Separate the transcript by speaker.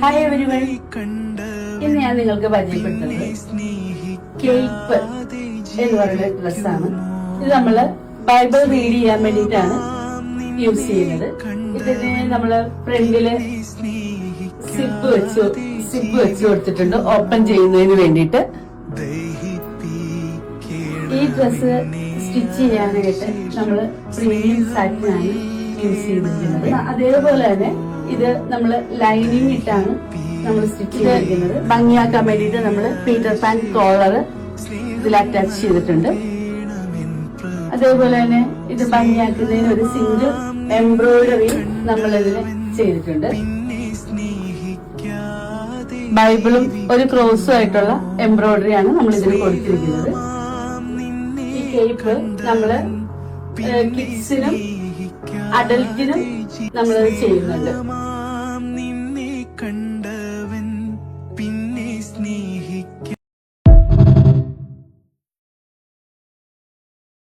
Speaker 1: Hi everyone, ഇന്ന് ഞാൻ നിങ്ങൾക്ക് പരിചയപ്പെടുത്തുന്നത് കേപ്പ് എന്ന് പറയുന്ന ഡ്രസ്സാണ്. ഇത് നമ്മള് ബൈബിൾ റീഡ് ചെയ്യാൻ വേണ്ടിയിട്ടാണ് യൂസ് ചെയ്യുന്നത്. ഇതിന് നമ്മള് ഫ്രണ്ടില് സിപ്പ് വെച്ച് കൊടുത്തിട്ടുണ്ട് ഓപ്പൺ ചെയ്യുന്നതിന് വേണ്ടിയിട്ട്. ഈ ഡ്രസ്സ് സ്റ്റിച്ച് ചെയ്യാനായിട്ട് നമ്മള് പ്രീമിയം സാറ്റിനാണ് യൂസ് ചെയ്തിരിക്കുന്നത്. അതേപോലെ തന്നെ ഇത് നമ്മള് ലൈനിങ് ഇട്ടാണ് നമ്മൾ സ്റ്റിച്ച് ചെയ്തിരിക്കുന്നത്. ഭംഗിയാക്കാൻ വേണ്ടിയിട്ട് നമ്മള് പീറ്റർ പാൻ കോളർ ഇതിൽ അറ്റാച്ച് ചെയ്തിട്ടുണ്ട്. അതേപോലെ തന്നെ ഇത് ഭംഗിയാക്കുന്നതിന് ഒരു സിംഗിൾ എംബ്രോയിഡറി നമ്മൾ ഇതിന് ചെയ്തിട്ടുണ്ട്. ബൈബിളും ഒരു ക്രോസും ആയിട്ടുള്ള എംബ്രോയിഡറി ആണ് നമ്മൾ ഇതിന് കൊടുത്തിരിക്കുന്നത്. ഈ കേപ്പ് നമ്മള് കിഡ്സിനും അഡൽറ്റിനും നമ്മളത് ചെയ്യുന്നുണ്ട്.